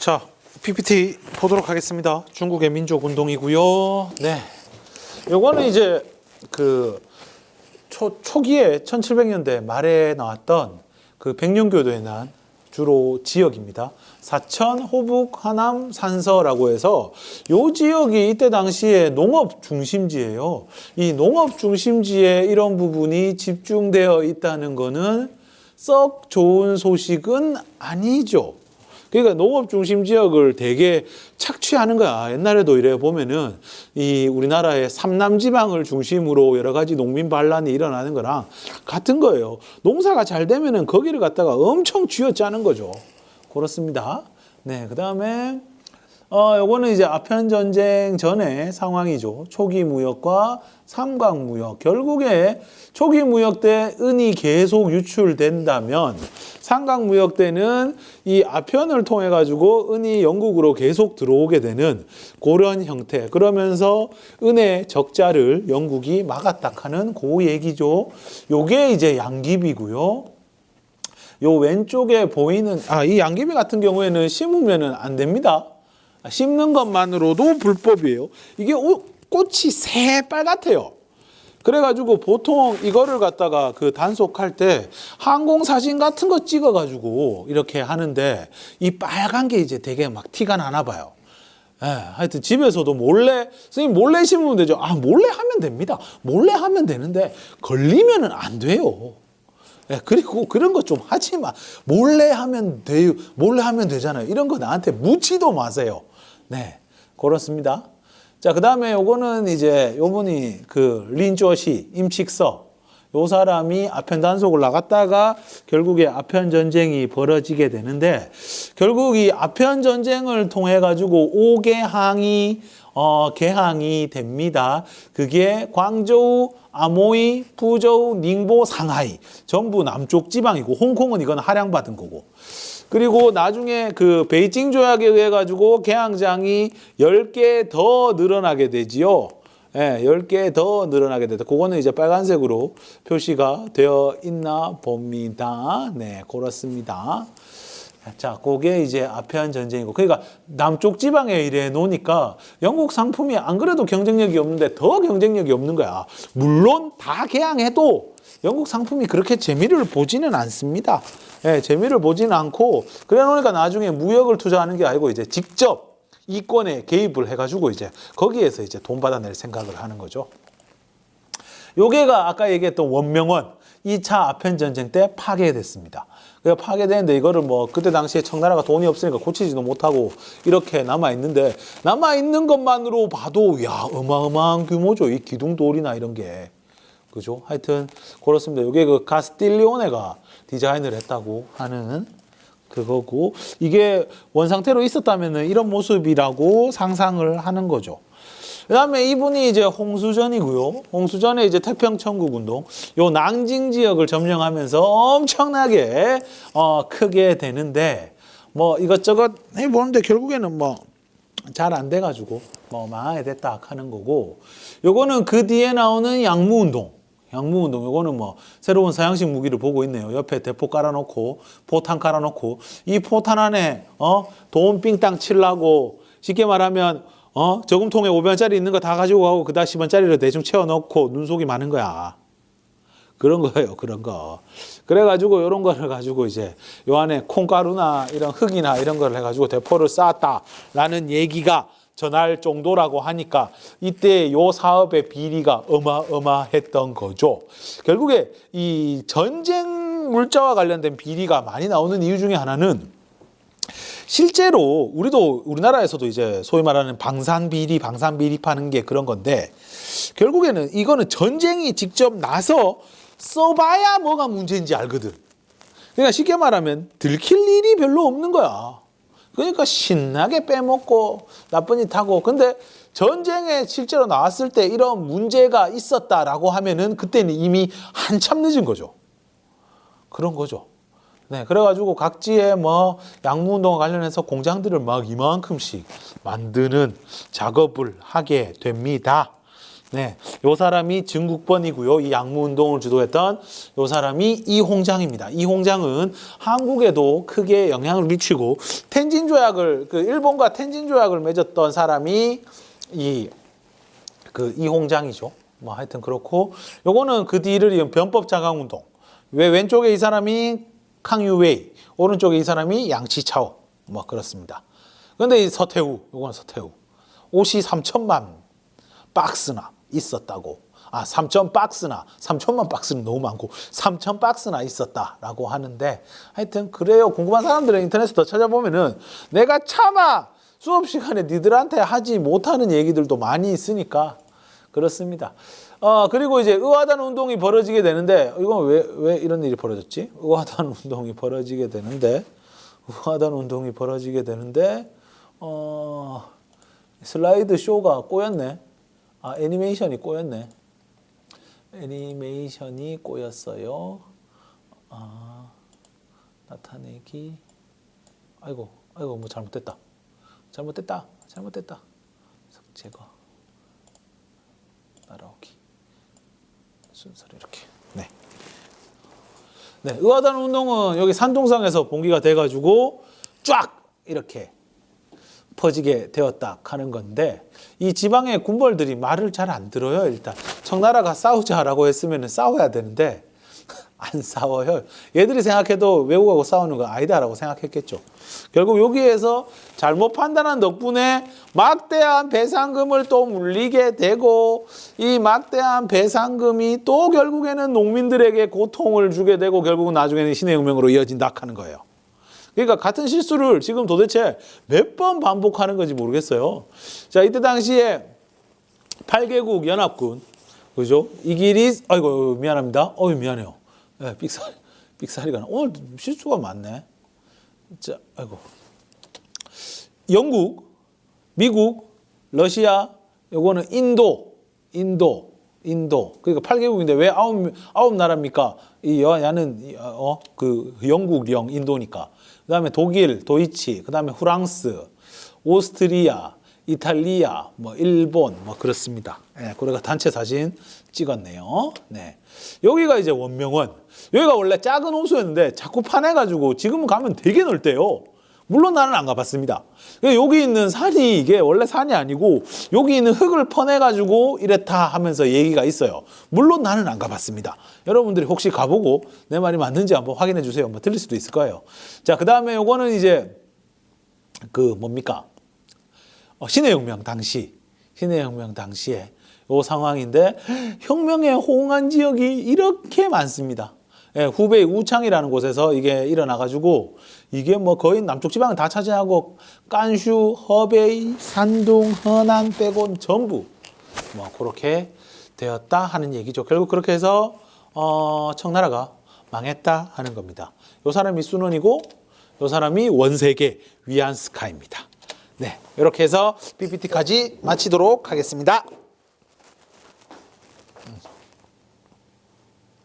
자, PPT 보도록 하겠습니다. 중국의 민족운동이고요. 네, 요거는 이제 그 초기에 1700년대 말에 나왔던 그 백령교도에 난 주로 지역입니다. 사천, 호북, 하남, 산서라고 해서 요 지역이 이때 당시에 농업 중심지예요. 이 농업 중심지에 이런 부분이 집중되어 있다는 거는 썩 좋은 소식은 아니죠. 그러니까 농업 중심 지역을 되게 착취하는 거야. 옛날에도 이래 보면은 이 우리나라의 삼남 지방을 중심으로 여러 가지 농민 반란이 일어나는 거랑 같은 거예요. 농사가 잘 되면은 거기를 갖다가 엄청 쥐어짜는 거죠. 그렇습니다. 네, 그다음에 요거는 이제 아편 전쟁 전의 상황이죠. 초기 무역과 삼각 무역. 결국에 초기 무역 때 은이 계속 유출된다면 삼각 무역 때는 이 아편을 통해 가지고 은이 영국으로 계속 들어오게 되는 그런 형태. 그러면서 은의 적자를 영국이 막았다 하는 그 얘기죠. 요게 이제 양귀비고요. 요 왼쪽에 보이는 이 양귀비 같은 경우에는 심으면은 안 됩니다. 심는 것만으로도 불법이에요. 이게 꽃이 새빨갛대요. 그래가지고 보통 이거를 갖다가 그 단속할 때 항공사진 같은 거 찍어가지고 이렇게 하는데 이 빨간 게 이제 되게 막 티가 나나 봐요. 예, 하여튼 집에서도 몰래, 선생님 몰래 심으면 되죠. 몰래 하면 됩니다. 몰래 하면 되는데 걸리면은 안 돼요. 예, 그리고 그런 거 좀 하지 마. 몰래 하면 돼요. 몰래 하면 되잖아요. 이런 거 나한테 묻지도 마세요. 네, 그렇습니다. 자, 그 다음에 요거는 이제 요분이 그 린조시, 임칙서. 요 사람이 아편 단속을 나갔다가 결국에 아편 전쟁이 벌어지게 되는데 결국 이 아편 전쟁을 통해 가지고 5개항이 개항이 됩니다. 그게 광저우, 아모이, 푸저우, 닝보, 상하이 전부 남쪽 지방이고 홍콩은 이건 할양받은 거고. 그리고 나중에 그 베이징 조약에 의해 가지고 개항장이 10개 더 늘어나게 되지요. 예, 10개 더 늘어나게 되다. 그거는 이제 빨간색으로 표시가 되어 있나 봅니다. 네, 그렇습니다. 자, 그게 이제 아편 전쟁이고. 그러니까 남쪽 지방에 이래 놓으니까 영국 상품이 안 그래도 경쟁력이 없는데 더 경쟁력이 없는 거야. 물론 다 개항해도 영국 상품이 그렇게 재미를 보지는 않습니다. 예, 재미를 보지는 않고 그래 놓으니까 나중에 무역을 투자하는 게 아니고 이제 직접 이권에 개입을 해가지고 이제 거기에서 이제 돈 받아낼 생각을 하는 거죠. 요게가 아까 얘기했던 원명원 2차 아편 전쟁 때 파괴됐습니다. 그래서 파괴되는데 이거를 뭐 그때 당시에 청나라가 돈이 없으니까 고치지도 못하고 이렇게 남아있는데 남아있는 것만으로 봐도 야 어마어마한 규모죠. 이 기둥돌이나 이런 게. 그죠? 하여튼 그렇습니다. 요게 그 가스틸리오네가 디자인을 했다고 하는 그거고 이게 원상태로 있었다면 이런 모습이라고 상상을 하는 거죠. 그 다음에 이분이 이제 홍수전이고요. 홍수전에 이제 태평천국운동, 요 낭징 지역을 점령하면서 엄청나게 크게 되는데 뭐 이것저것 해보는데 결국에는 뭐 잘 안 돼가지고 뭐 망하게 됐다 하는 거고 요거는 그 뒤에 나오는 양무운동. 양무운동, 요거는 뭐 새로운 서양식 무기를 보고 있네요. 옆에 대포 깔아놓고 포탄 깔아놓고 이 포탄 안에 돈 삥땅 칠라고 쉽게 말하면 저금통에 500원짜리 있는 거 다 가지고 가고 그다음 10원짜리를 대충 채워넣고 눈속이 많은 거야. 그런 거예요. 그런 거. 그래가지고 이런 거를 가지고 이제 요 안에 콩가루나 이런 흙이나 이런 거를 해가지고 대포를 쐈다라는 얘기가 전할 정도라고 하니까 이때 요 사업의 비리가 어마어마했던 거죠. 결국에 이 전쟁 물자와 관련된 비리가 많이 나오는 이유 중에 하나는 실제로 우리나라에서도 이제 소위 말하는 방산비리 파는 게 그런 건데 결국에는 이거는 전쟁이 직접 나서 써봐야 뭐가 문제인지 알거든. 그러니까 쉽게 말하면 들킬 일이 별로 없는 거야. 그러니까 신나게 빼먹고 나쁜 짓 하고 근데 전쟁에 실제로 나왔을 때 이런 문제가 있었다라고 하면은 그때는 이미 한참 늦은 거죠. 그런 거죠. 네, 그래가지고 각지에 뭐 양무운동과 관련해서 공장들을 막 이만큼씩 만드는 작업을 하게 됩니다. 네, 요 사람이 증국번이고요. 이 양무운동을 주도했던 요 사람이 이홍장입니다. 이홍장은 한국에도 크게 영향을 미치고 텐진조약을 일본과 텐진조약을 맺었던 사람이 이홍장이죠. 뭐 하여튼 그렇고 요거는 그 뒤를 이은 변법자강운동. 왜 왼쪽에 이 사람이 캉유웨이, 오른쪽에 이 사람이 양치차오. 뭐 그렇습니다. 근데 이 서태후, 요거는 서태후. 옷이 3천만 박스나 있었다고. 3천 박스나, 3천만 박스는 너무 많고 3천 박스나 있었다라고 하는데 하여튼 그래요. 궁금한 사람들은 인터넷에 더 찾아보면은 내가 차마 수업 시간에 니들한테 하지 못하는 얘기들도 많이 있으니까 그렇습니다. 그리고 이제 의화단 운동이 벌어지게 되는데 이건 왜 이런 일이 벌어졌지? 의화단 운동이 벌어지게 되는데 슬라이드 쇼가 꼬였네. 애니메이션이 꼬였네. 애니메이션이 꼬였어요. 나타내기. 아이고, 뭐 잘못됐다. 제거. 따라오기. 순서를 이렇게. 네. 의화단 운동은 여기 산둥성에서 봉기가 돼가지고 쫙 이렇게 퍼지게 되었다 하는 건데 이 지방의 군벌들이 말을 잘 안 들어요. 일단 청나라가 싸우자라고 했으면 싸워야 되는데 안 싸워요. 얘들이 생각해도 외국하고 싸우는 거 아니다라고 생각했겠죠. 결국 여기에서 잘못 판단한 덕분에 막대한 배상금을 또 물리게 되고 이 막대한 배상금이 또 결국에는 농민들에게 고통을 주게 되고 결국은 나중에는 신해혁명으로 이어진다 하는 거예요. 그러니까 같은 실수를 지금 도대체 몇 번 반복하는 건지 모르겠어요. 자, 이때 당시에 8개국 연합군, 그죠? 이 길이, 아이고, 미안합니다. 미안해요. 네, 삑사리가 나. 오늘 실수가 많네. 자, 아이고. 영국, 미국, 러시아, 요거는 인도. 그러니까 8개국인데 왜 아홉 나라입니까? 이 야는 영국령 인도니까. 그다음에 독일, 도이치, 그다음에 프랑스, 오스트리아, 이탈리아, 일본 그렇습니다. 네, 그래가 단체 사진 찍었네요. 네. 여기가 이제 원명원. 여기가 원래 작은 호수였는데 자꾸 파내가지고 지금 가면 되게 넓대요. 물론 나는 안 가봤습니다. 여기 있는 산이 이게 원래 산이 아니고 여기 있는 흙을 퍼내가지고 이랬다 하면서 얘기가 있어요. 물론 나는 안 가봤습니다. 여러분들이 혹시 가보고 내 말이 맞는지 한번 확인해 주세요. 틀릴 수도 있을 거예요. 자, 그 다음에 요거는 이제 뭡니까? 신해혁명 당시에 요 상황인데 혁명에 호응한 지역이 이렇게 많습니다. 예, 후베이 우창이라는 곳에서 이게 일어나가지고 이게 거의 남쪽 지방을 다 차지하고 깐슈, 허베이, 산둥, 허난 빼곤 전부 그렇게 되었다 하는 얘기죠. 결국 그렇게 해서 청나라가 망했다 하는 겁니다. 요 사람이 순원이고 요 사람이 원세계 위안스카입니다. 네, 이렇게 해서 PPT까지 마치도록 하겠습니다.